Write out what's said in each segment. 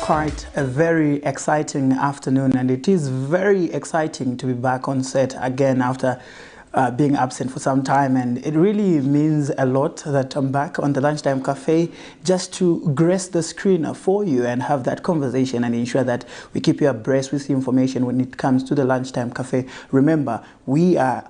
quite a very exciting afternoon, and it is very exciting to be back on set again after being absent for some time, and it really means a lot that I'm back on the Lunchtime Cafe just to grace the screen for you and have that conversation and ensure that we keep you abreast with the information when it comes to the Lunchtime Cafe. Remember, we are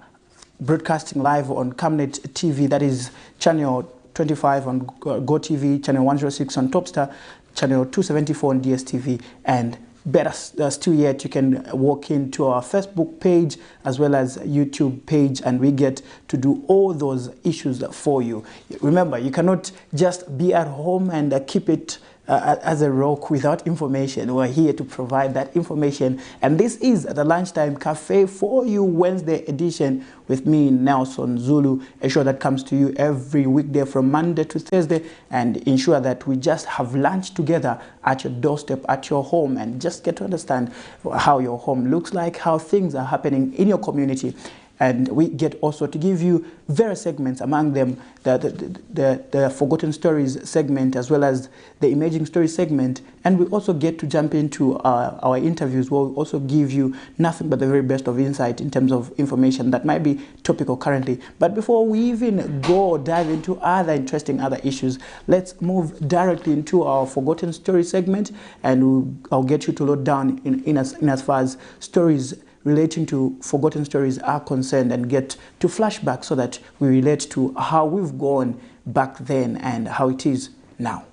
broadcasting live on Camnet TV, that is channel 25 on GoTV, channel 106 on Topstar, channel 274 on DSTV, and better still yet, you can walk into our Facebook page as well as YouTube page, and we get to do all those issues for you. Remember, you cannot just be at home and keep it as a rock without information. We're here to provide that information, and this is the Lunchtime Cafe for you Wednesday edition with me, Nelson Zulu, a show that comes to you every weekday from Monday to Thursday, and ensure that we just have lunch together at your doorstep, at your home, and just get to understand how your home looks like, how things are happening in your community. And we get also to give you various segments, among them the Forgotten Stories segment as well as the Emerging Stories segment. And we also get to jump into our interviews, where we also give you nothing but the very best of insight in terms of information that might be topical currently. But before we even dive into other interesting issues, let's move directly into our Forgotten Stories segment, and I'll get you to load down in as far as stories relating to forgotten stories are concerned, and get to flashback so that we relate to how we've gone back then and how it is now.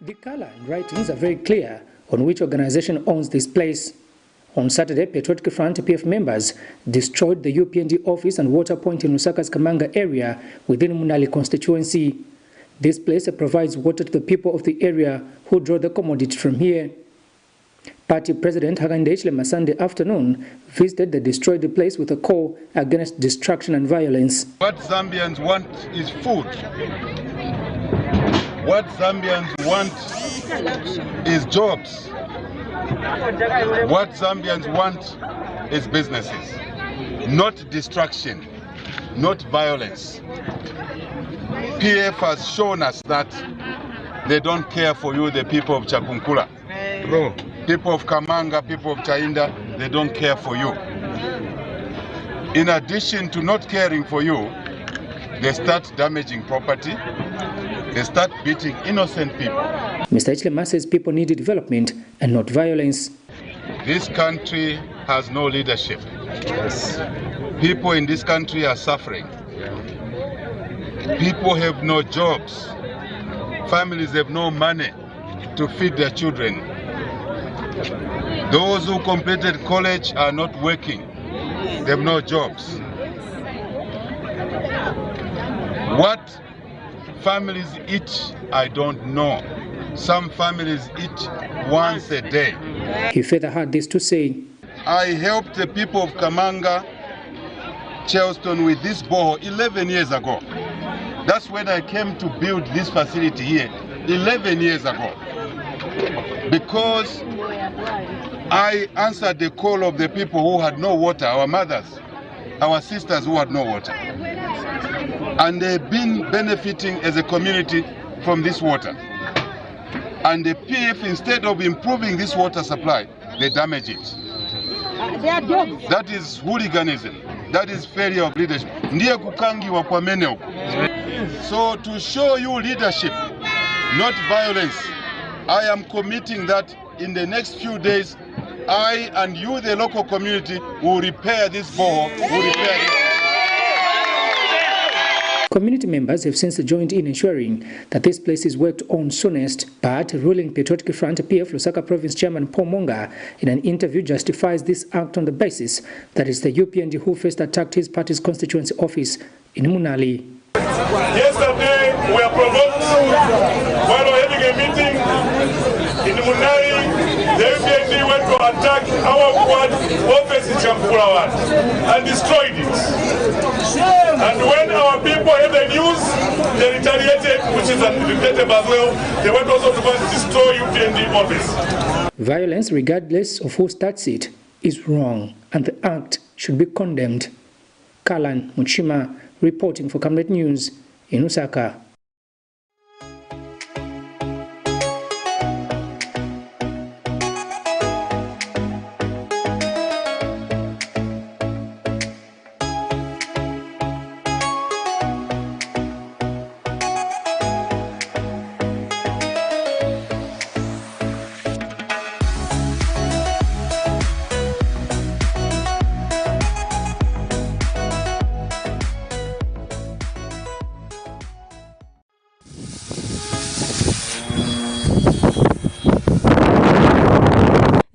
The color and writings are very clear on which organization owns this place. On Saturday, Patriotic Front PF members destroyed the UPND office and water point in Lusaka's Kamanga area within Munali constituency. This place provides water to the people of the area who draw the commodity from here. Party President Hagandechile Sunday afternoon visited the destroyed place with a call against destruction and violence. What Zambians want is food. What Zambians want is jobs. What Zambians want is businesses, not destruction, not violence. PF has shown us that they don't care for you, the people of Chakunkula. People of Kamanga, people of Chainda, they don't care for you. In addition to not caring for you, they start damaging property. They start beating innocent people. Mr. Ichilema says people need development and not violence. This country has no leadership. Yes. People in this country are suffering. People have no jobs. Families have no money to feed their children. Those who completed college are not working. They have no jobs. What families eat, I don't know. Some families eat once a day. He further had this to say. I helped the people of Kamanga, Charleston with this borehole 11 years ago. That's when I came to build this facility here 11 years ago. Because I answered the call of the people who had no water, our mothers, our sisters who had no water. And they've been benefiting as a community from this water. And the PF, instead of improving this water supply, they damage it. That is hooliganism. That is failure of leadership. So to show you leadership, not violence, I am committing that in the next few days, I and you, the local community, will repair this borehole, will repair this. Community members have since joined in ensuring that this place is worked on soonest, but ruling Patriotic Front PF Lusaka Province Chairman Paul Monga in an interview justifies this act on the basis that it's the UPND who first attacked his party's constituency office in Munali. Yesterday we were provoked while we were having a meeting In Munai, the UPND went to attack our quad office in Champulawat and destroyed it. And when our people heard the news, they retaliated, which is unregrettable as well. They went also to destroy UPND office. Violence, regardless of who starts it, is wrong, and the act should be condemned. Kalan Muchima reporting for Camnet News in Lusaka.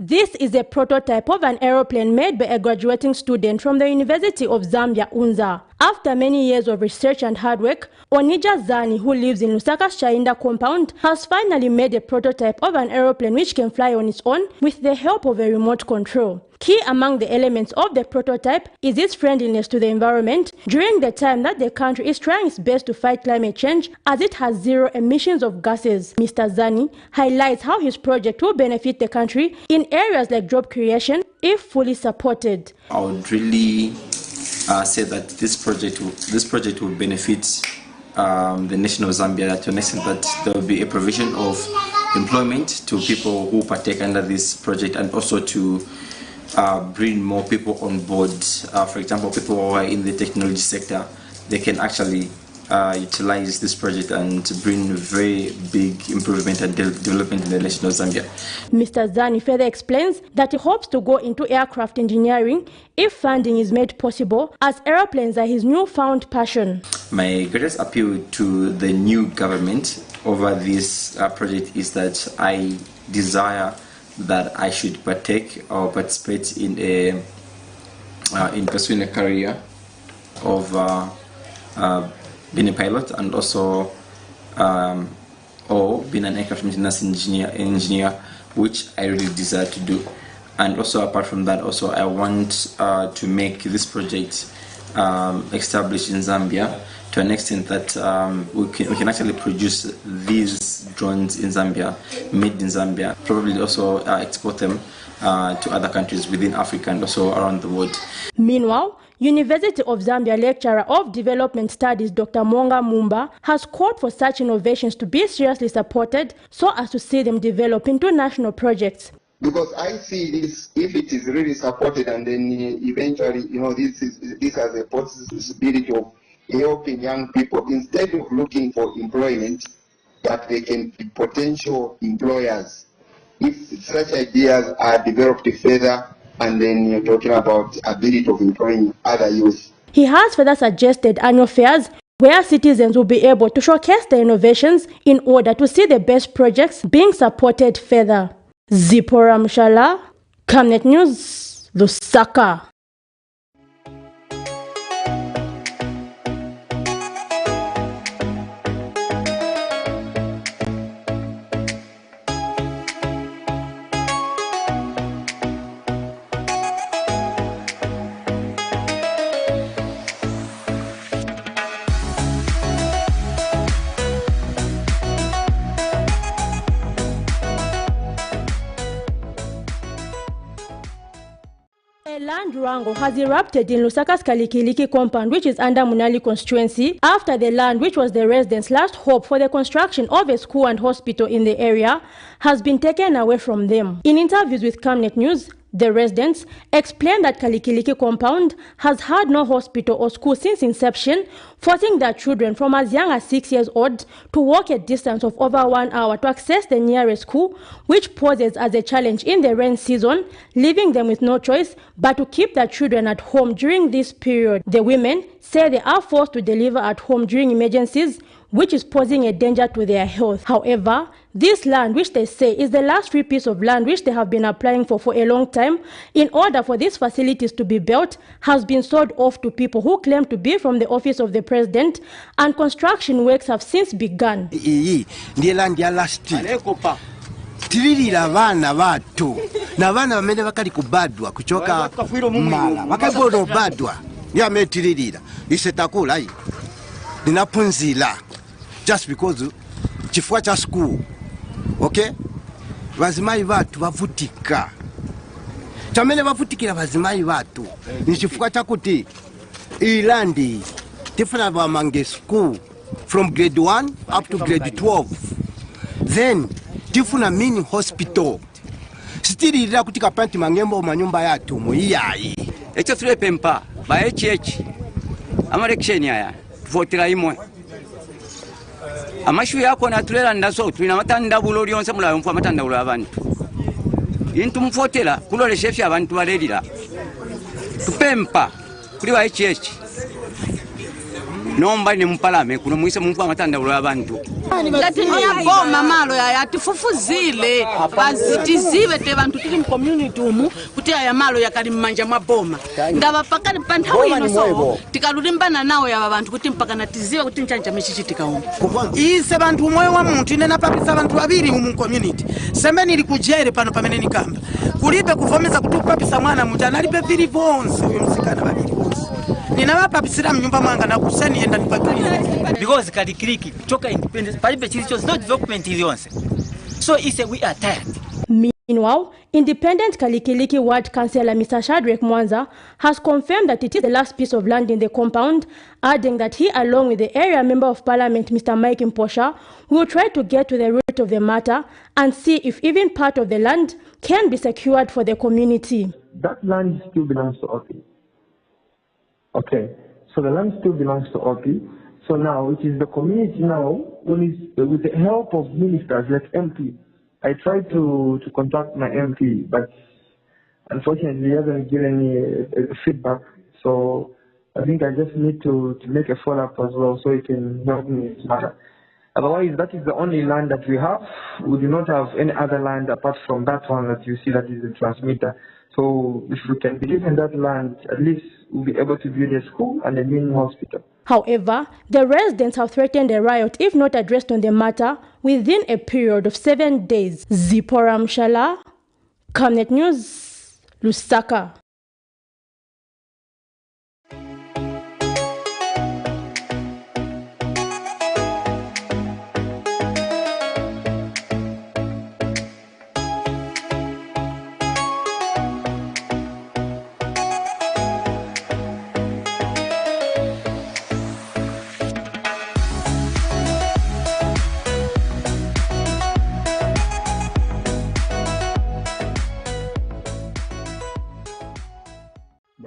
This is a prototype of an aeroplane made by a graduating student from the University of Zambia, Unza. After many years of research and hard work, Onija Zani, who lives in Lusaka's Shainda compound, has finally made a prototype of an aeroplane which can fly on its own with the help of a remote control. Key among the elements of the prototype is its friendliness to the environment during the time that the country is trying its best to fight climate change, as it has zero emissions of gases. Mr. Zani highlights how his project will benefit the country in areas like job creation if fully supported. I would really say that this project will benefit the nation of Zambia to an extent that there will be a provision of employment to people who partake under this project, and also to bring more people on board. For example, people who are in the technology sector, they can actually utilize this project and bring very big improvement and development in the nation of Zambia. Mr. Zani further explains that he hopes to go into aircraft engineering if funding is made possible, as aeroplanes are his newfound passion. My greatest appeal to the new government over this project is that I desire that I should partake or participate in pursuing a career of being a pilot, and also or being an aircraft maintenance engineer, which I really desire to do. And also, apart from that, also I want to make this project established in Zambia to an extent that we can actually produce these drones in Zambia, made in Zambia, probably also export them to other countries within Africa and also around the world. Meanwhile, University of Zambia lecturer of development studies Dr. Monga Mumba has called for such innovations to be seriously supported so as to see them develop into national projects. Because I see this, if it is really supported, and then eventually, this has a possibility of helping young people, instead of looking for employment, that they can be potential employers. If such ideas are developed further, and then you're talking about ability of employing other youth. He has further suggested annual fairs where citizens will be able to showcase their innovations in order to see the best projects being supported further. Zipporah Mushala, Camnet News, Lusaka. A land wrangle has erupted in Lusaka's Kalikiliki compound, which is under Munali constituency, after the land, which was the residents' last hope for the construction of a school and hospital in the area, has been taken away from them. In interviews with Camnet News, the residents explained that Kalikiliki compound has had no hospital or school since inception, forcing their children from as young as 6 years old to walk a distance of over 1 hour to access the nearest school, which poses as a challenge in the rain season, leaving them with no choice but to keep their children at home during this period. The women say they are forced to deliver at home during emergencies, which is posing a danger to their health. However, this land, which they say is the last free piece of land which they have been applying for a long time, in order for these facilities to be built, has been sold off to people who claim to be from the office of the president, and construction works have since begun. tiririra abaana bato n'abaana bamene bakali kubadwa kuchoka mala bakagodo badwa yametiririra isetakula ninapunzila just because chifua cha school. Okay, bazimai batu bavutika chamene bavutikira bazimai batu ni chifua cha kuti ilandi tifuna bamange school from grade 1 up to grade 12, then tifuna mini hospital stiririra kuti kapanti mangembo manyumba yatu muiyayi ekyo tulepempa ba HH amareksheni aya votera imwe amashu yako natulera ndaso tulina matandabulo lyonse mulayo mfu amatandabulo abantu intu mfotera kulole shefi abantu balelira tupempa kuli ba HH nomba ni mpalame kuno muise mumfu amatandabulo abantu ngati yaboma malo yaya tifufuzile bazitiziwe te bantu tili mu community umu kuti aya malo yakali mmanja mwa boma ngaba pakali panthawi ino so tikalulimbana nawo yaba bantu kuti mpaka natiziwe kuti nchanja mechichitika umu ise bantu moyo wa muntu ine napapisa bantu babiri umu community sembeni ili kujere pano pamene nikamba kulibe kuvomeza kuti kupapisa mwana muja analibe vili vonse uyo msikana babiri vonse ninawapapisira mnyumba mwanga na kuseni yenda nipapili because kalikiliki kutoka independence palibe chilicho no development ilionse so ise we are tired. Meanwhile, independent Kalikiliki Ward Councillor Mr. Shadrack Mwanza has confirmed that it is the last piece of land in the compound, adding that he, along with the area member of parliament Mr. Mike Mposha, will try to get to the root of the matter and see if even part of the land can be secured for the community. That land still belongs to OP. Okay, so the land still belongs to OP. So now it is the community now, with the help of ministers like MP. I tried to contact my MP, but unfortunately he hasn't given me feedback. So I think I just need to make a follow-up as well so he can help me in this matter. Otherwise, that is the only land that we have. We do not have any other land apart from that one that you see that is the transmitter. So if we can believe in that land, at least we'll be able to build a school and a mini hospital. However, the residents have threatened a riot if not addressed on the matter within a period of 7 days. Zipporah Mshala, Camnet News, Lusaka.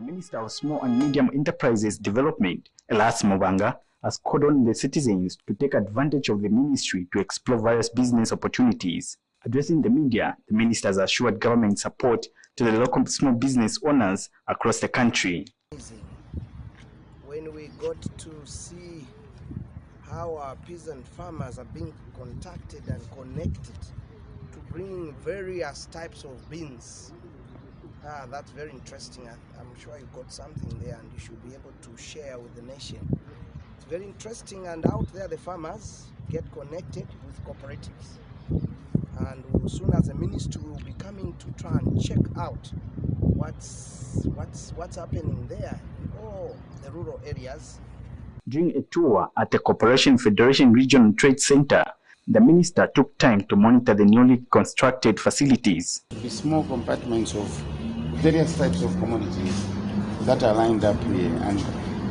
Minister of Small and Medium Enterprises Development, Elas Mobanga, has called on the citizens to take advantage of the ministry to explore various business opportunities. Addressing the media, the minister has assured government support to the local small business owners across the country. When we got to see how our peasant farmers are being contacted and connected to bring various types of beans, that's very interesting. I'm sure you got something there and you should be able to share with the nation. It's very interesting, and out there the farmers get connected with cooperatives. And as soon as the ministry will be coming to try and check out what's happening there in all the rural areas. During a tour at the Cooperation Federation Regional Trade Center, the minister took time to monitor the newly constructed facilities. The small compartments of various types of commodities that are lined up here, and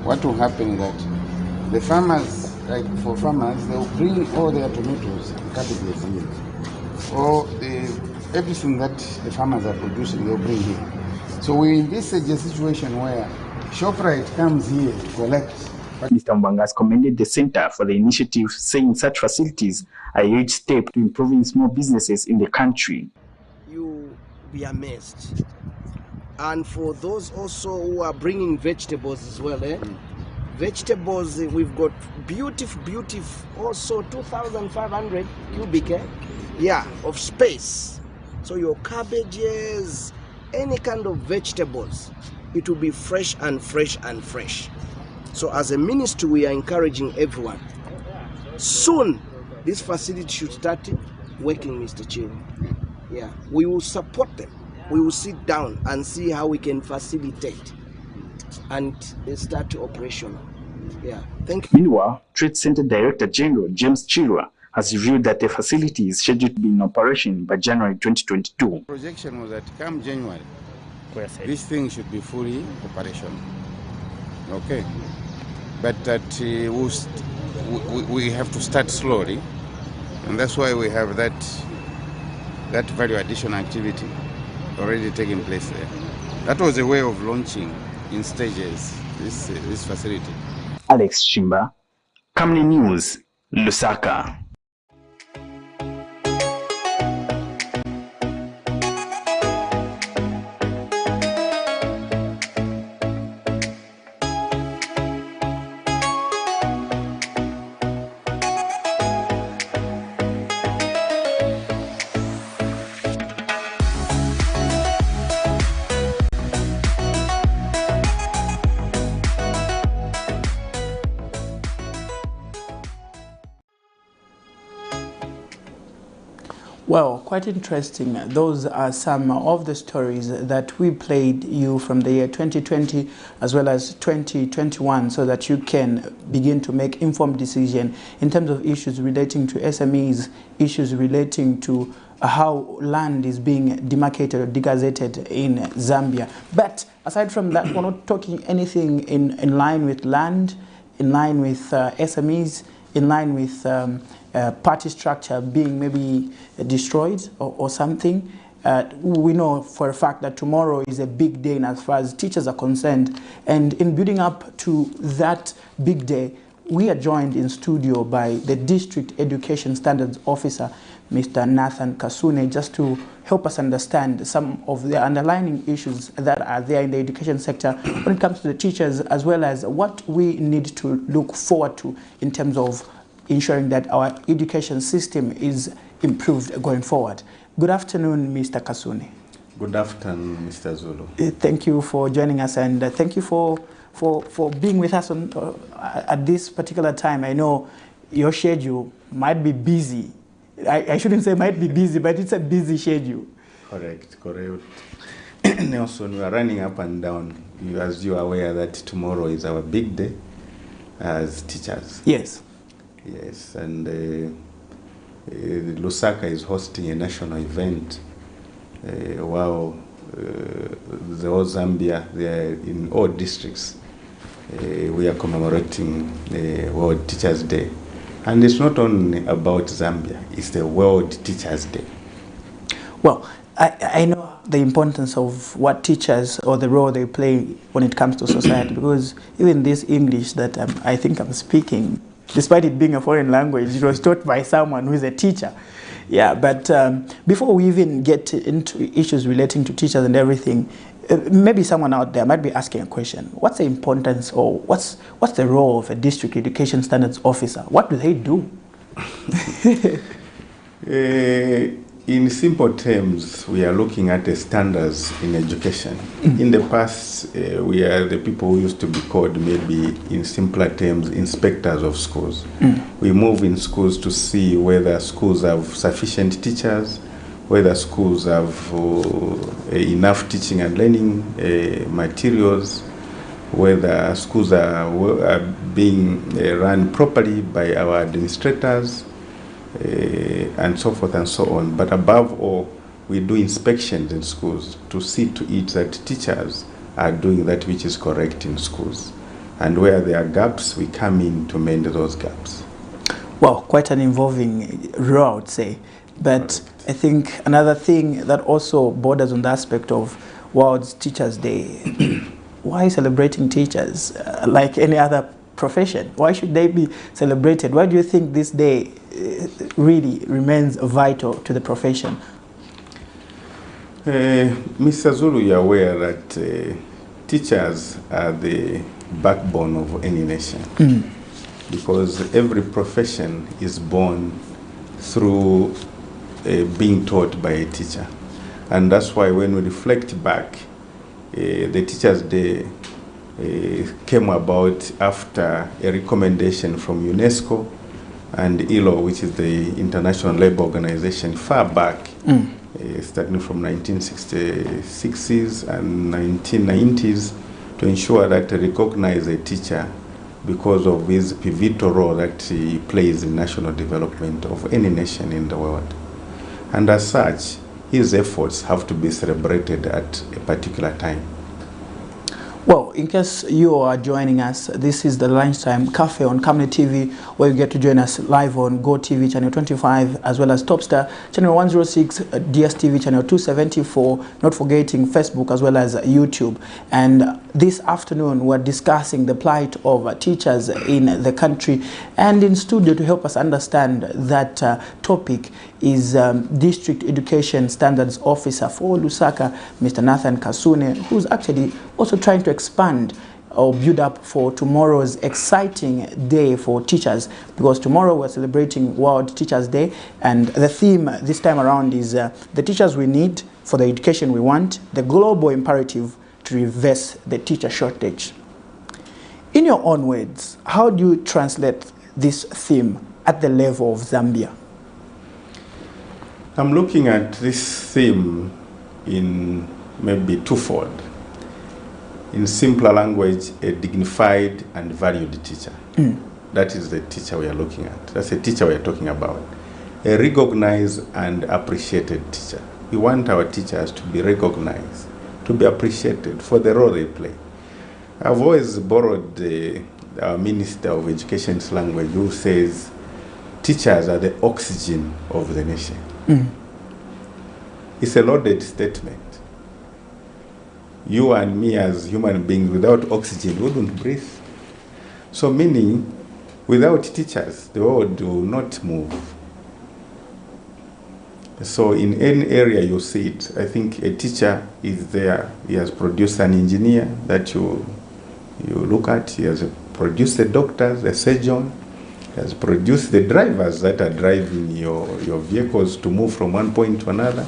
what will happen is that the farmers, like for farmers, they will bring all their tomatoes categories here, or everything that the farmers are producing, they'll bring here. So we envisage a situation where ShopRite comes here to collect. Mr. Mbanga has commended the center for the initiative, saying such facilities are a huge step to improving small businesses in the country. You be amazed. And for those also who are bringing vegetables as well, vegetables, we've got beautiful, also 2,500 cubic, of space. So your cabbages, any kind of vegetables, it will be fresh and fresh and fresh. So as a ministry, we are encouraging everyone. Soon, this facility should start working, Mr. Chair. Yeah, we will support them. We will sit down and see how we can facilitate and start operation. Yeah, thank you. Meanwhile, Trade Center Director General James Chirwa has revealed that the facility is scheduled to be in operation by January 2022. The projection was that come January, this thing should be fully operational. Okay, but that we have to start slowly, and that's why we have that value addition activity already taking place there. That was a way of launching in stages this facility. Alex Chimba, Camnet News, Lusaka. Well, quite interesting. Those are some of the stories that we played you from the year 2020 as well as 2021 so that you can begin to make informed decision in terms of issues relating to SMEs, issues relating to how land is being demarcated or degazetted in Zambia. But aside from that, we're not talking anything in line with land, in line with SMEs, in line with party structure being maybe destroyed or something. We know for a fact that tomorrow is a big day as far as teachers are concerned. And in building up to that big day, we are joined in studio by the District Education Standards Officer, Mr. Nathan Kasune, just to help us understand some of the underlying issues that are there in the education sector when it comes to the teachers, as well as what we need to look forward to in terms of ensuring that our education system is improved going forward. Good afternoon, Mr. Kasune. Good afternoon, Mr. Zulu. Thank you for joining us, and thank you for being with us at this particular time. I know your schedule might be busy. I shouldn't say might be busy, but it's a busy schedule. Correct. Nelson, we are running up and down. As you are aware that tomorrow is our big day as teachers. Yes. Yes, and Lusaka is hosting a national event while the whole Zambia, they are in all districts. We are commemorating World Teachers Day. And it's not only about Zambia, it's the World Teachers Day. Well, I know the importance of what teachers or the role they play when it comes to society, because even this English that I think I'm speaking, despite it being a foreign language, it was taught by someone who is a teacher. Yeah, but before we even get into issues relating to teachers and everything, maybe someone out there might be asking a question. What's the importance, or what's the role of a district education standards officer? What do they do? In simple terms, we are looking at the standards in education. In the past, we are the people who used to be called, maybe in simpler terms, inspectors of schools. We move in schools to see whether schools have sufficient teachers, whether schools have enough teaching and learning materials, whether schools are being run properly by our administrators, and so forth and so on. But above all, we do inspections in schools to see to it that teachers are doing that which is correct in schools. And where there are gaps, we come in to mend those gaps. Well, quite an involving role, I would say. But I think another thing that also borders on the aspect of World Teachers Day, why celebrating teachers like any other profession? Why should they be celebrated? Why do you think this day really remains vital to the profession? Mr. Zulu, you are aware that teachers are the backbone of any nation. Because every profession is born through being taught by a teacher. And that's why when we reflect back, the Teachers' Day came about after a recommendation from UNESCO and ILO, which is the International Labour Organization, far back, starting from 1966s and 1990s, to ensure that they recognize a teacher because of his pivotal role that he plays in national development of any nation in the world. And as such, his efforts have to be celebrated at a particular time. Well, in case you are joining us, this is the Lunchtime Cafe on Camnet TV, where you get to join us live on Go TV channel 25, as well as Topstar channel 106, DSTV channel 274, not forgetting Facebook as well as YouTube. And this afternoon, we're discussing the plight of teachers in the country, and in studio to help us understand that topic is District Education Standards Officer for Lusaka, Mr. Nathan Kasune, who's actually also trying to expand or build up for tomorrow's exciting day for teachers, because tomorrow we're celebrating World Teachers Day, and the theme this time around is the teachers we need for the education we want, the global imperative to reverse the teacher shortage. In your own words, how do you translate this theme at the level of Zambia? I'm looking at this theme in maybe twofold. In simpler language, a dignified and valued teacher. That is the teacher we are looking at. That's the teacher we are talking about. A recognized and appreciated teacher. We want our teachers to be recognized, to be appreciated for the role they play. I've always borrowed our Minister of Education's language, who says teachers are the oxygen of the nation. It's a loaded statement. You and me as human beings, without oxygen, wouldn't breathe. So meaning, without teachers, the world will not move. So in any area you see it, I think a teacher is there. He has produced an engineer that you look at. He has produced the doctors, the surgeon. He has produced the drivers that are driving your vehicles to move from one point to another.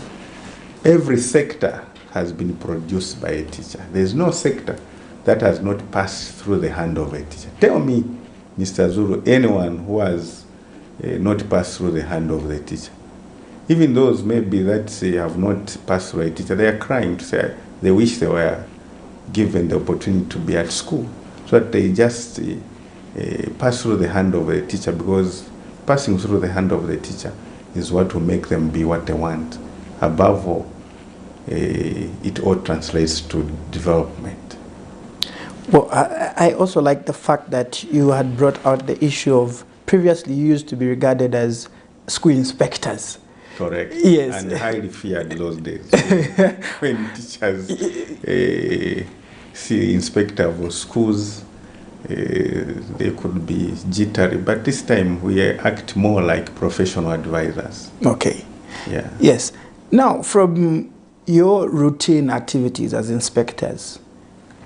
Every sector has been produced by a teacher. There's no sector that has not passed through the hand of a teacher. Tell me, Mr. Zulu, anyone who has not passed through the hand of the teacher. Even those maybe that have not passed through a teacher, they are crying to say they wish they were given the opportunity to be at school, so that they just pass through the hand of a teacher, because passing through the hand of the teacher is what will make them be what they want. Above all, it all translates to development. Well, I also like the fact that you had brought out the issue of previously you used to be regarded as school inspectors. Correct. Yes. And highly feared those days. When teachers see inspector of schools, they could be jittery. But this time we act more like professional advisors. Okay. Yeah. Yes. Now, from your routine activities as inspectors,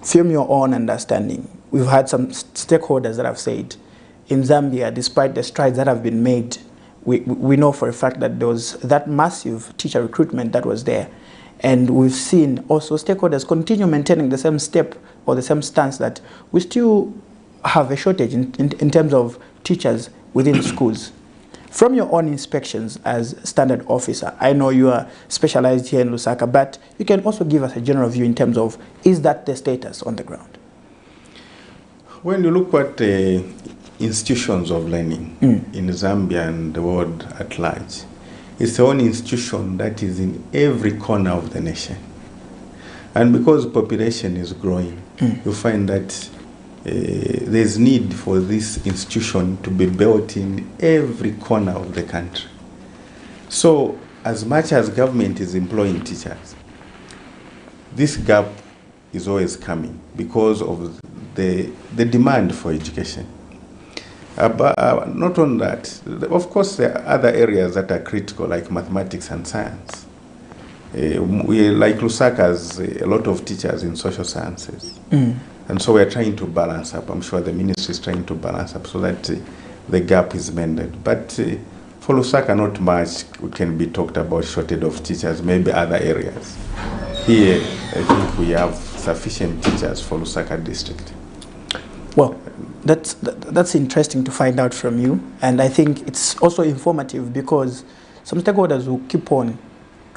from your own understanding, we've had some stakeholders that have said, in Zambia, despite the strides that have been made, we know for a fact that there was that massive teacher recruitment that was there. And we've seen also stakeholders continue maintaining the same step or the same stance that we still have a shortage in terms of teachers within schools. From your own inspections as standard officer, I know you are specialized here in Lusaka, but you can also give us a general view in terms of, is that the status on the ground? When you look at the institutions of learning in Zambia and the world at large, it's the only institution that is in every corner of the nation. And because population is growing, you find that there's need for this institution to be built in every corner of the country. So as much as government is employing teachers, this gap is always coming because of the demand for education. Not only that, of course there are other areas that are critical, like mathematics and science. We, like Lusaka, has a lot of teachers in social sciences. And so we're trying to balance up. I'm sure the ministry is trying to balance up so that the gap is mended. But for Lusaka, not much can be talked about shortage of teachers, maybe other areas. Here, I think we have sufficient teachers for Lusaka district. Well, that's interesting to find out from you. And I think it's also informative because some stakeholders will keep on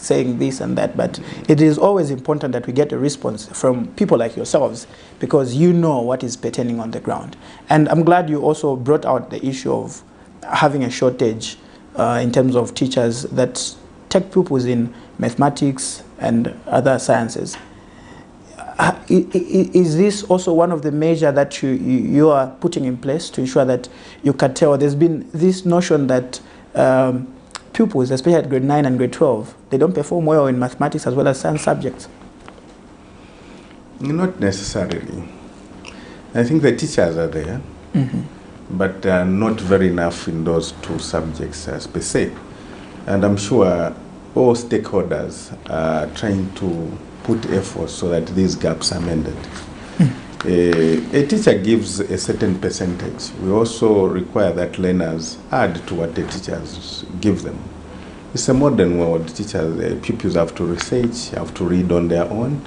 saying this and that, but it is always important that we get a response from people like yourselves, because you know what is pertaining on the ground. And I'm glad you also brought out the issue of having a shortage in terms of teachers that take pupils in mathematics and other sciences. Is this also one of the measures that you are putting in place to ensure that you can tell? There's been this notion that pupils, especially at grade 9 and grade 12, they don't perform well in mathematics as well as science subjects. Not necessarily. I think the teachers are there, but not very enough in those two subjects as per se. And I'm sure all stakeholders are trying to put effort so that these gaps are mended. A teacher gives a certain percentage. We also require that learners add to what the teachers give them. It's a modern world. Teachers, pupils have to research, have to read on their own.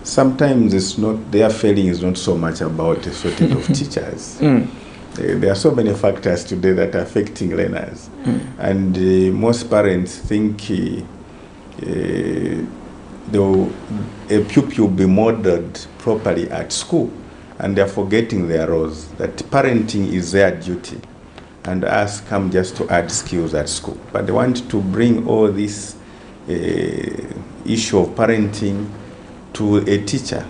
Sometimes it's not, their failing is not so much about a shortage of teachers. There are so many factors today that are affecting learners. And most parents think a pupil will be modeled properly at school, and they're forgetting their roles, that parenting is their duty, and us come just to add skills at school. But they want to bring all this issue of parenting to a teacher.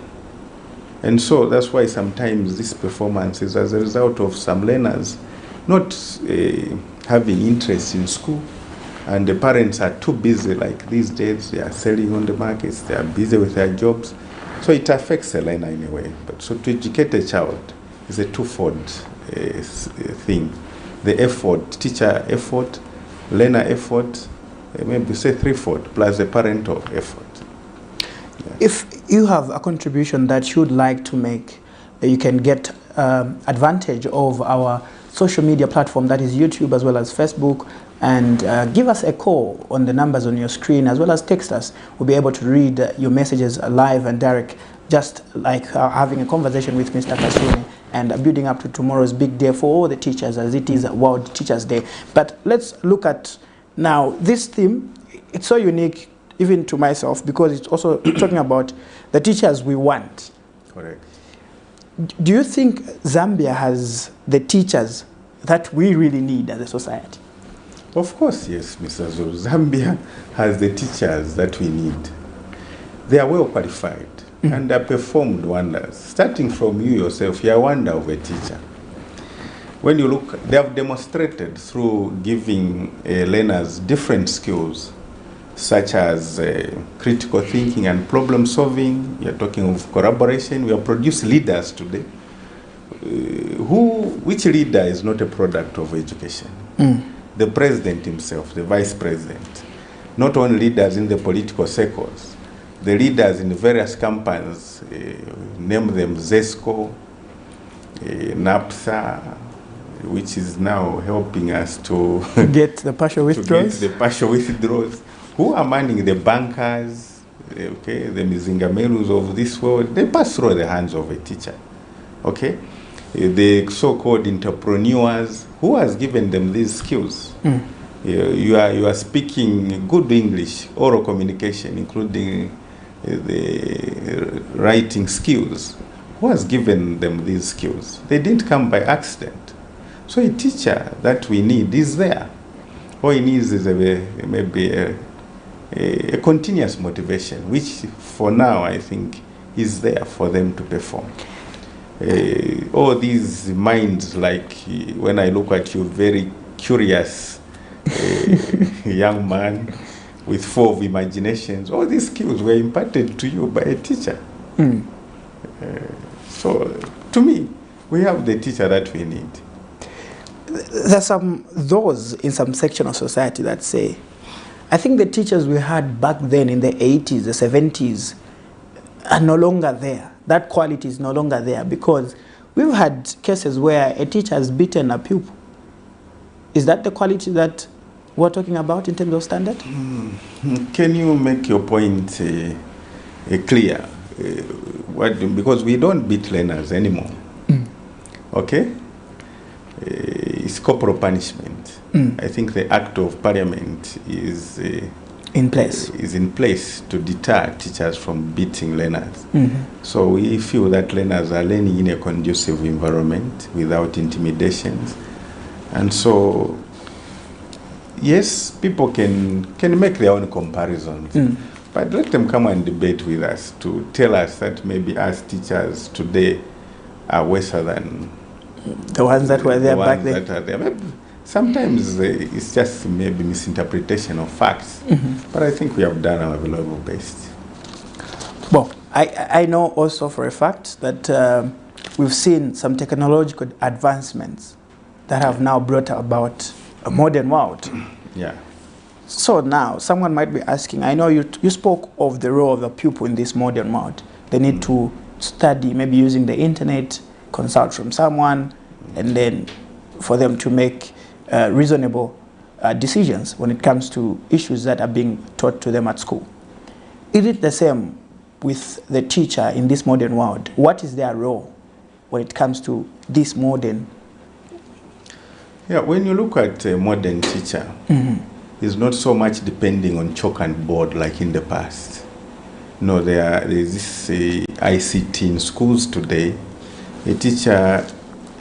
And so that's why sometimes this performance is as a result of some learners not having interest in school, and the parents are too busy. Like these days, they are selling on the markets, they are busy with their jobs. So it affects the learner in a way. But so to educate a child is a twofold thing. The effort, teacher effort, learner effort, maybe say threefold, plus the parental effort. Yeah. If you have a contribution that you would like to make, you can get advantage of our social media platform, that is YouTube as well as Facebook, and give us a call on the numbers on your screen, as well as text us. We'll be able to read your messages live and direct, just like having a conversation with Mr. Kasuni, and building up to tomorrow's big day for all the teachers, as it is World Teachers Day. But let's look at now this theme. It's so unique even to myself, because it's also talking about the teachers we want. Correct. Do you think Zambia has the teachers that we really need as a society? Of course, yes, Mr. Zulu. Zambia has the teachers that we need. They are well qualified and have performed wonders. Starting from you yourself, you are a wonder of a teacher. When you look, they have demonstrated through giving learners different skills, such as critical thinking and problem solving. You're talking of collaboration. We have produced leaders today. Which leader is not a product of education? The president himself, the vice president, not only leaders in the political circles, the leaders in various companies, name them ZESCO, NAPSA, which is now helping us to get the partial withdrawals. Who are manning the bankers, okay, the Mizingamelus of this world? They pass through the hands of a teacher, okay? The so-called entrepreneurs, who has given them these skills? You are speaking good English, oral communication, including the writing skills. Who has given them these skills? They didn't come by accident. So a teacher that we need is there. All he needs is maybe a continuous motivation, which for now I think is there for them to perform. All these minds, like when I look at you, very curious young man with full of imaginations, all these skills were imparted to you by a teacher. So to me, we have the teacher that we need. There's those in some section of society that say, I think the teachers we had back then in the 80s, the 70s, are no longer there. That quality is no longer there, because we've had cases where a teacher has beaten a pupil. Is that the quality that we're talking about in terms of standard? Can you make your point clear? Because we don't beat learners anymore. Okay? It's corporal punishment. I think the Act of Parliament is in place to deter teachers from beating learners. Mm-hmm. So we feel that learners are learning in a conducive environment without intimidations. And so, yes, people can make their own comparisons, but let them come and debate with us to tell us that maybe us teachers today are worse than the ones that were there back then. Sometimes it's just maybe misinterpretation of facts, but I think we have done our level best. Well, I know also for a fact that we've seen some technological advancements that have now brought about a modern world. Yeah. So now someone might be asking, I know you spoke of the role of the pupil in this modern world. They need to study, maybe using the internet, consult from someone, and then for them to make reasonable decisions when it comes to issues that are being taught to them at school. Is it the same with the teacher in this modern world? What is their role when it comes to this modern? Yeah, when you look at a modern teacher, it's not so much depending on chalk and board like in the past. No, there is this ICT in schools today. A teacher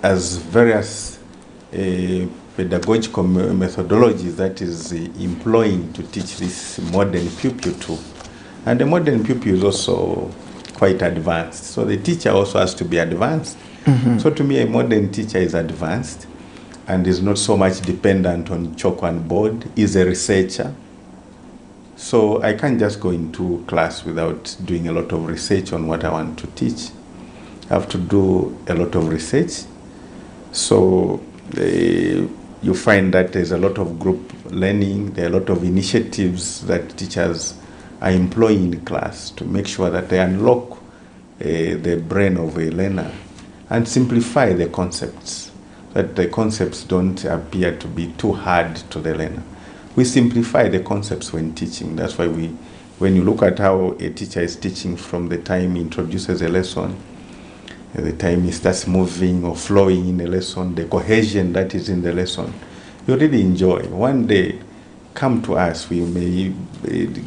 has various pedagogical methodologies that is employing to teach this modern pupil too. And the modern pupil is also quite advanced. So the teacher also has to be advanced. So to me, a modern teacher is advanced and is not so much dependent on chalk and board, is a researcher. So I can't just go into class without doing a lot of research on what I want to teach. I have to do a lot of research. So you find that there's a lot of group learning, there are a lot of initiatives that teachers are employing in class to make sure that they unlock the brain of a learner and simplify the concepts, that the concepts don't appear to be too hard to the learner. We simplify the concepts when teaching. That's why when you look at how a teacher is teaching from the time he introduces a lesson, the time he starts moving or flowing in a lesson, the cohesion that is in the lesson, you really enjoy. One day, come to us, we may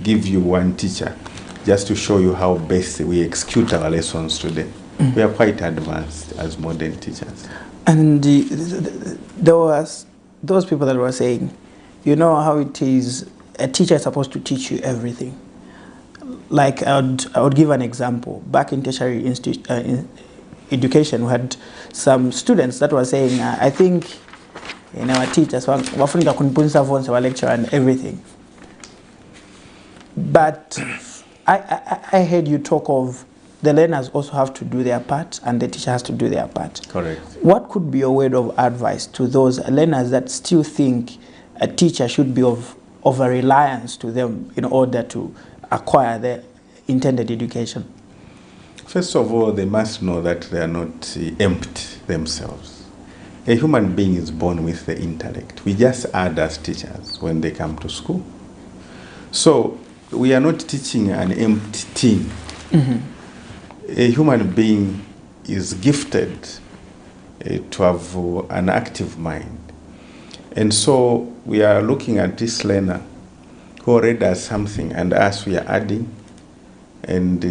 give you one teacher just to show you how best we execute our lessons today. We are quite advanced as modern teachers. And there was those people that were saying, you know how it is, a teacher is supposed to teach you everything. Like I would give an example. Back in tertiary education, we had some students that were saying, I think in our teachers, wafunika kunipunza phones, our lecture and everything. But I heard you talk of the learners also have to do their part and the teacher has to do their part. Correct. What could be a word of advice to those learners that still think a teacher should be of a reliance to them in order to acquire the intended education? First of all, they must know that they are not empty themselves. A human being is born with the intellect. We just add as teachers when they come to school. So we are not teaching an empty thing. A human being is gifted to have an active mind. And so we are looking at this learner who already has something, and as we are adding and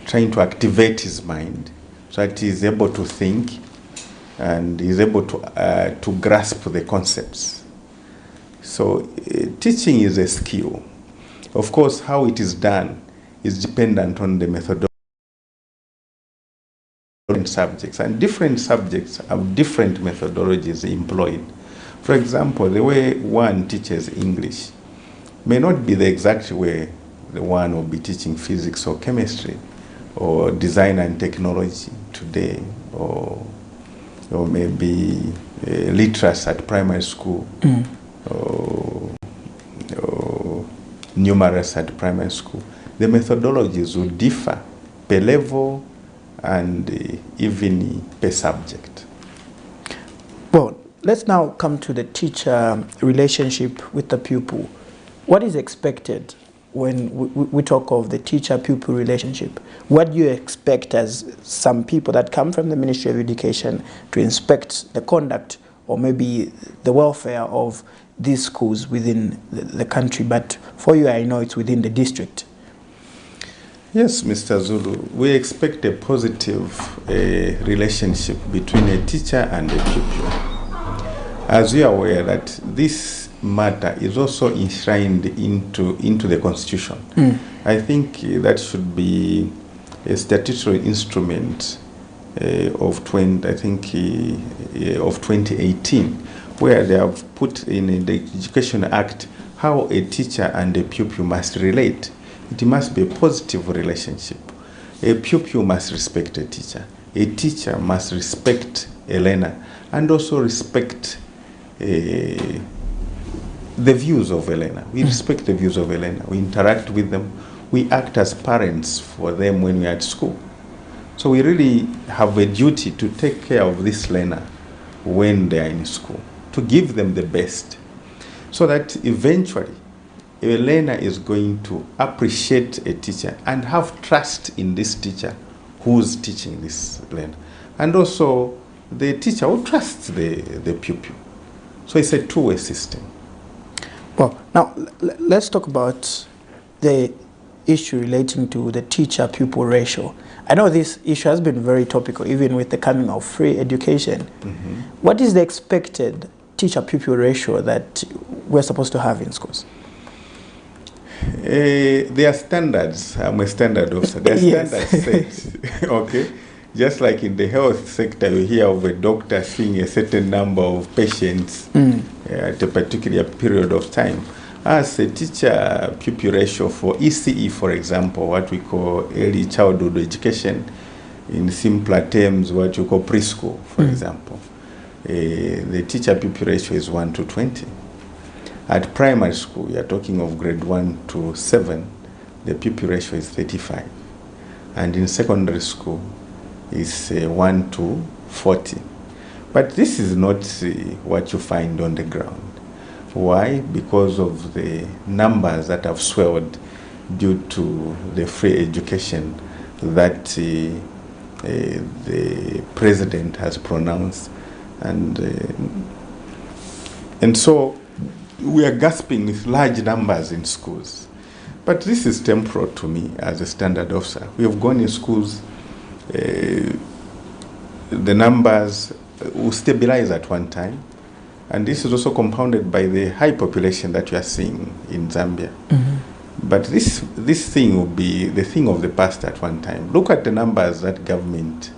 trying to activate his mind so that he is able to think and is able to grasp the concepts. So teaching is a skill. Of course, how it is done is dependent on the methodology subjects, and different subjects have different methodologies employed. For example, the way one teaches English may not be the exact way the one will be teaching physics or chemistry or design and technology today, or maybe literacy at primary school, or numerous at primary school. The methodologies will differ per level and even per subject. Well, let's now come to the teacher relationship with the pupil. What is expected when we talk of the teacher-pupil relationship? What do you expect as some people that come from the Ministry of Education to inspect the conduct or maybe the welfare of these schools within the country, but for you, I know it's within the district. Yes, Mr. Zulu, we expect a positive relationship between a teacher and a pupil. As you are aware that this matter is also enshrined into the Constitution. I think that should be a statutory instrument of 2018, where they have put in the Education Act how a teacher and a pupil must relate. It must be a positive relationship. A pupil must respect a teacher must respect a learner, and also respect the views of a learner. We respect the views of a learner. We interact with them. We act as parents for them when we are at school. So we really have a duty to take care of this learner when they are in school, to give them the best, so that eventually a learner is going to appreciate a teacher and have trust in this teacher who's teaching this learner. And also the teacher will trust the pupil. So it's a two-way system. Well, now let's talk about the issue relating to the teacher-pupil ratio. I know this issue has been very topical, even with the coming of free education. What is the expected teacher-pupil ratio that we're supposed to have in schools? There are standards. I'm a standard officer. There are standards set. Okay. Just like in the health sector, you hear of a doctor seeing a certain number of patients at a particular period of time. As a teacher-pupil ratio for ECE, for example, what we call early childhood education, in simpler terms, what you call preschool, for example, the teacher-pupil ratio is 1 to 20. At primary school, you are talking of grade 1 to 7, the pupil ratio is 35. And in secondary school, it's 1 to 40. But this is not what you find on the ground. Why? Because of the numbers that have swelled due to the free education that the president has pronounced. And so we are gasping with large numbers in schools. But this is temporal to me as a standard officer. We have gone in schools, the numbers will stabilize at one time. And this is also compounded by the high population that you are seeing in Zambia. But this thing will be the thing of the past at one time. Look at the numbers that government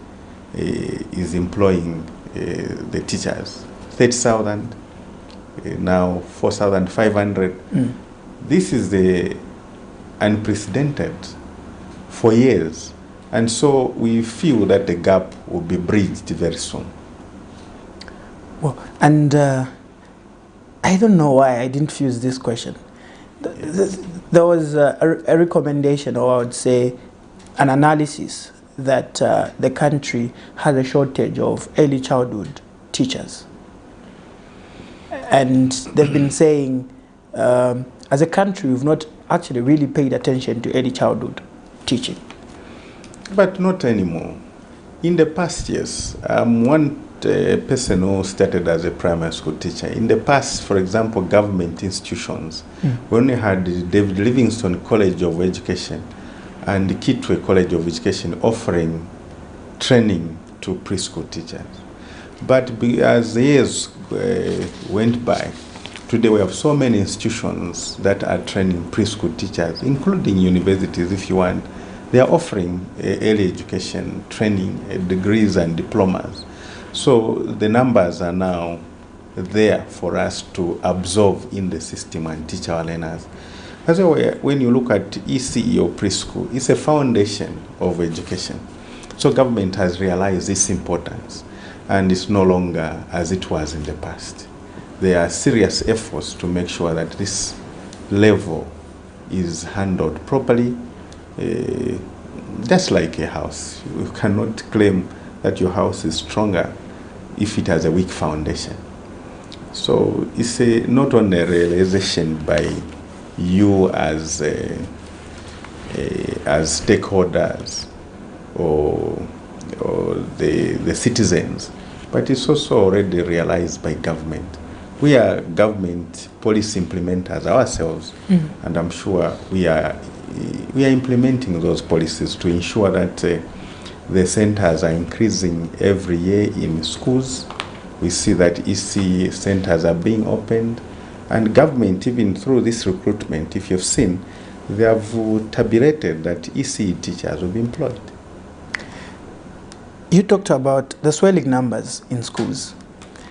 is employing the teachers. 30,000, now 4,500. This is the unprecedented for years. And so we feel that the gap will be bridged very soon. Well, and I don't know why I didn't fuse this question. There was a recommendation, or I would say an analysis, that the country has a shortage of early childhood teachers. And they've been saying, as a country, we've not actually really paid attention to early childhood teaching. But not anymore. In the past years, one person who started as a primary school teacher. In the past, for example, government institutions, we only had the David Livingstone College of Education and the Kitwe College of Education offering training to preschool teachers. But as the years went by, today we have so many institutions that are training preschool teachers, including universities, if you want. They are offering early education training, degrees and diplomas. So the numbers are now there for us to absorb in the system and teach our learners. As well, when you look at ECE or preschool, it's a foundation of education. So government has realized its importance, and it's no longer as it was in the past. There are serious efforts to make sure that this level is handled properly. Just like a house, you cannot claim that your house is stronger if it has a weak foundation. So it's not only a realization by you as stakeholders or the citizens, but it's also already realized by government. We are government policy implementers ourselves, and I'm sure we are implementing those policies to ensure that the centers are increasing every year in schools. We see that EC centers are being opened, and government, even through this recruitment, if you've seen, they have tabulated that EC teachers will be employed. You talked about the swelling numbers in schools.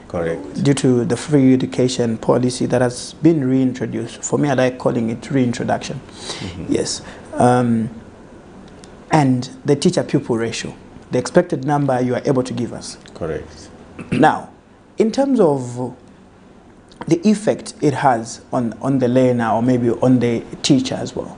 Correct. Due to the free education policy that has been reintroduced. For me, I like calling it reintroduction. Yes. And the teacher-pupil ratio, the expected number you are able to give us. Correct. Now, in terms of the effect it has on the learner or maybe on the teacher as well,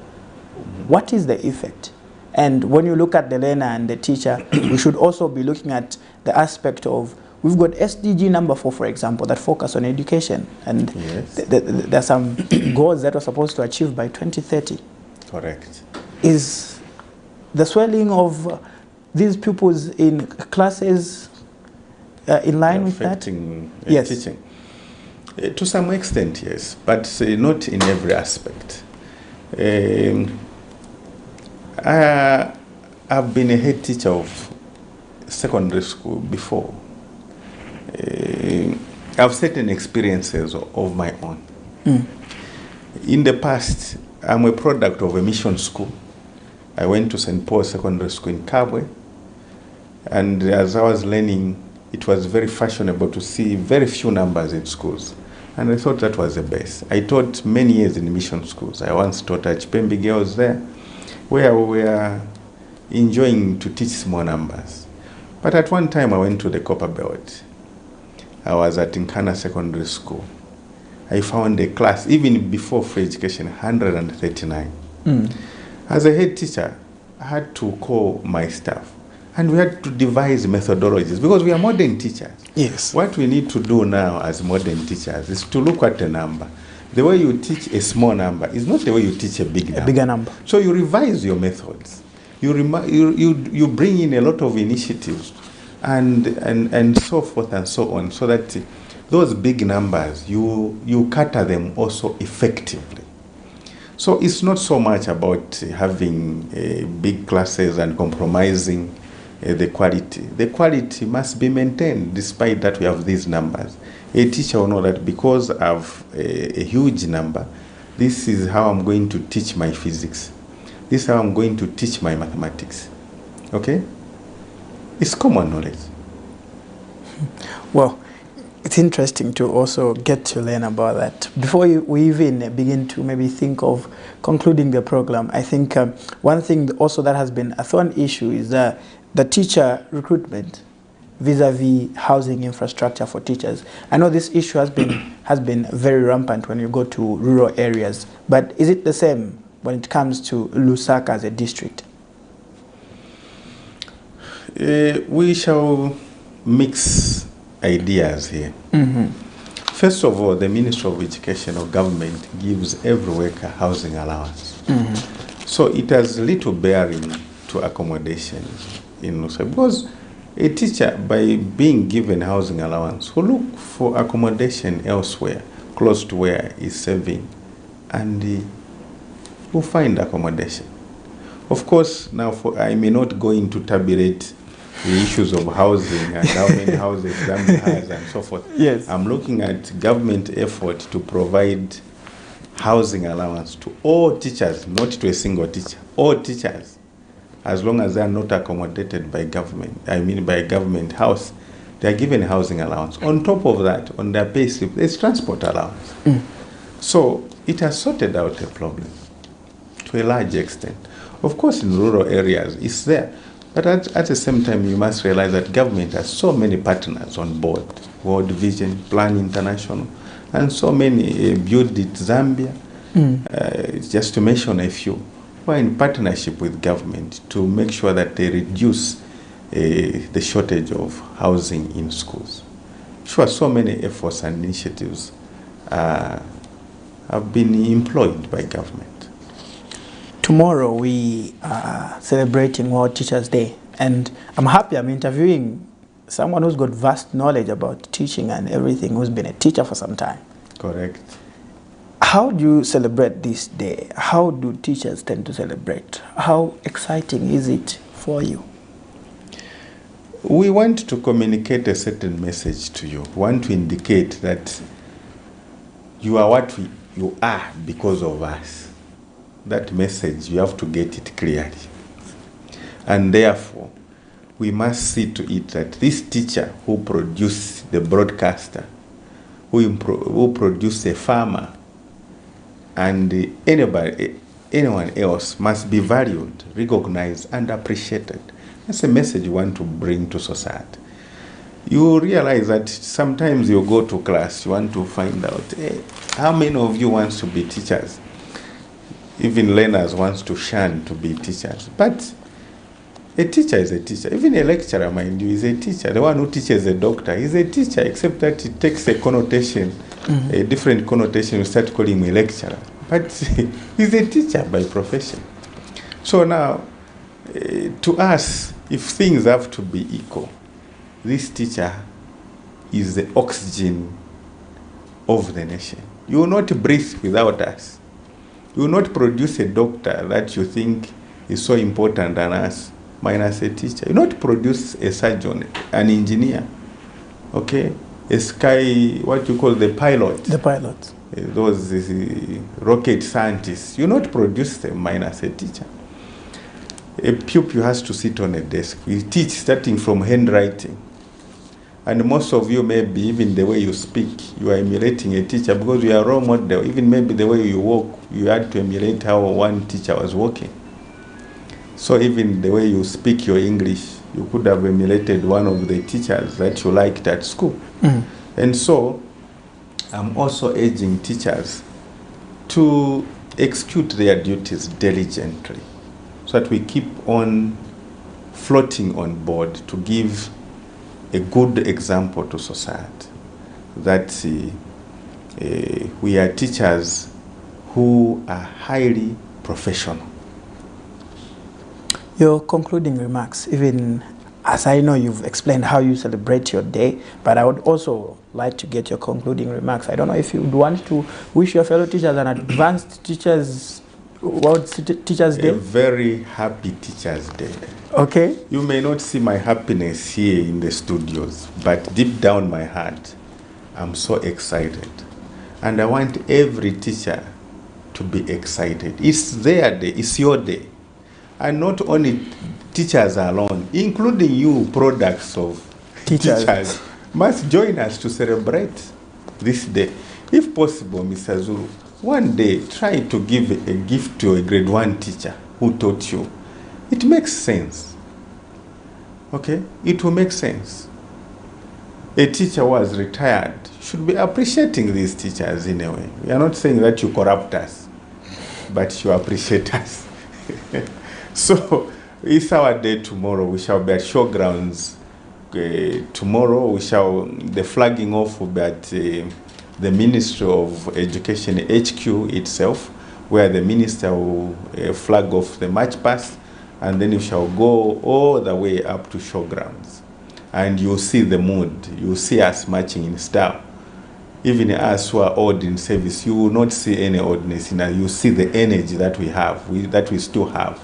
what is the effect? And when you look at the learner and the teacher, we should also be looking at the aspect of, we've got SDG number 4, for example, that focus on education. And yes, there are some goals that were supposed to achieve by 2030. Correct. Is the swelling of these pupils in classes in line with that? Yes. Teaching. To some extent, yes, but not in every aspect. I've been a head teacher of secondary school before. I've certain experiences of my own. In the past, I'm a product of a mission school. I went to St. Paul's Secondary School in Kabwe, and as I was learning, it was very fashionable to see very few numbers in schools, and I thought that was the best. I taught many years in mission schools. I once taught at Chipembi Girls there, where we were enjoying to teach small numbers. But at one time I went to the Copper Belt. I was at Nkana Secondary School. I found a class, even before free education, 139. As a head teacher, I had to call my staff, and we had to devise methodologies because we are modern teachers. Yes. What we need to do now as modern teachers is to look at the number. The way you teach a small number is not the way you teach a big number. A bigger number. So you revise your methods. You bring in a lot of initiatives and so forth and so on, so that those big numbers, you cater them also effectively. So it's not so much about having big classes and compromising the quality. The quality must be maintained despite that we have these numbers. A teacher will know that because I have a huge number, this is how I'm going to teach my physics. This is how I'm going to teach my mathematics. Okay? It's common knowledge. Well, it's interesting to also get to learn about that. Before we even begin to maybe think of concluding the program, I think one thing also that has been a thorn issue is the teacher recruitment vis-a-vis housing infrastructure for teachers. I know this issue has been very rampant when you go to rural areas, but is it the same when it comes to Lusaka as a district? We shall mix ideas here. First of all, the Ministry of Education or government gives every worker housing allowance. So it has little bearing to accommodation in Lusaka, because a teacher, by being given housing allowance, will look for accommodation elsewhere, close to where he's serving, and will find accommodation. Of course, now I may not go into tabulate the issues of housing and how many houses Zambia has and so forth. Yes. I'm looking at government effort to provide housing allowance to all teachers, not to a single teacher, all teachers, as long as they are not accommodated by government, by a government house, they are given housing allowance. On top of that, on their pay slip, there's transport allowance. So it has sorted out the problem to a large extent. Of course, in rural areas, it's there. But at the same time, you must realize that government has so many partners on board. World Vision, Plan International, and so many, Build It Zambia, just to mention a few, who are in partnership with government to make sure that they reduce the shortage of housing in schools. Sure, so many efforts and initiatives have been employed by government. Tomorrow we are celebrating World Teachers Day, and I'm happy I'm interviewing someone who's got vast knowledge about teaching and everything, who's been a teacher for some time. Correct. How do you celebrate this day? How do teachers tend to celebrate? How exciting is it for you? We want to communicate a certain message to you. We want to indicate that you are what you are because of us. That message, you have to get it clearly. And therefore, we must see to it that this teacher who produced the broadcaster, who produced a farmer, and anyone else must be valued, recognized, and appreciated. That's a message you want to bring to society. You realize that sometimes you go to class, you want to find out, hey, how many of you wants to be teachers? Even learners wants to shun to be teachers. But a teacher is a teacher. Even a lecturer, mind you, is a teacher. The one who teaches a doctor is a teacher, except that it takes a connotation, a different connotation. You start calling him a lecturer. But he's a teacher by profession. So now, to us, if things have to be equal, this teacher is the oxygen of the nation. You will not breathe without us. You will not produce a doctor that you think is so important than us, minus a teacher. You will not produce a surgeon, an engineer, okay? A sky, what you call the pilot. The pilot. Those rocket scientists. You will not produce them minus a teacher. A pupil has to sit on a desk. We teach starting from handwriting. And most of you, maybe even the way you speak, you are emulating a teacher because you are a role model. Even maybe the way you walk, you had to emulate how one teacher was walking. So even the way you speak your English, you could have emulated one of the teachers that you liked at school. And so I'm also urging teachers to execute their duties diligently so that we keep on floating on board to give a good example to society that we are teachers who are highly professional. Your concluding remarks, even as I know you've explained how you celebrate your day, but I would also like to get your concluding remarks. I don't know if you would want to wish your fellow teachers an advanced Teachers' Day. A very happy Teachers' Day. Okay. You may not see my happiness here in the studios, but deep down my heart, I'm so excited. And I want every teacher to be excited. It's their day, it's your day. And not only teachers alone, including you, products of teachers, must join us to celebrate this day. If possible, Mr. Zulu, one day try to give a gift to a grade 1 teacher who taught you. It makes sense. Okay? It will make sense. A teacher who has retired should be appreciating these teachers in a way. We are not saying that you corrupt us, but you appreciate us. So, it's our day tomorrow. We shall be at Showgrounds. Tomorrow, the flagging off will be at the Ministry of Education HQ itself, where the minister will flag off the march past, and then you shall go all the way up to Showgrounds. And you'll see the mood. You'll see us marching in style. Even us who are old in service, you will not see any oldness in us. You see the energy that we have, that we still have.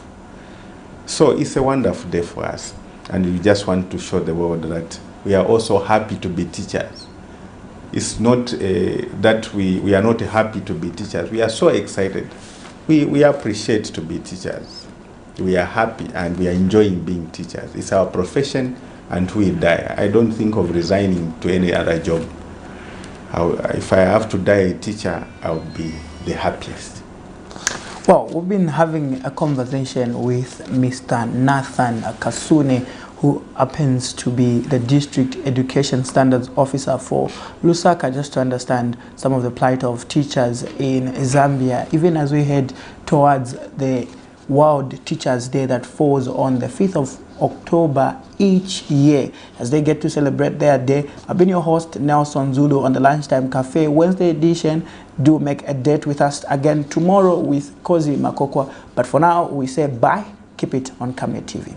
So it's a wonderful day for us. And we just want to show the world that we are also happy to be teachers. It's not that we are not happy to be teachers. We are so excited. We appreciate to be teachers. We are happy and we are enjoying being teachers. It's our profession and we die. I don't think of resigning to any other job. If I have to die a teacher, I'll be the happiest. Well, we've been having a conversation with Mr. Nathan Kasune, who happens to be the District Education Standards Officer for Lusaka, just to understand some of the plight of teachers in Zambia, even as we head towards the World Teachers' Day that falls on the 5th of October each year, as they get to celebrate their day. I've been your host, Nelson Zulu, on the Lunchtime Cafe Wednesday edition. Do make a date with us again tomorrow with Kozi Makokwa. But for now, we say bye. Keep it on Camnet TV.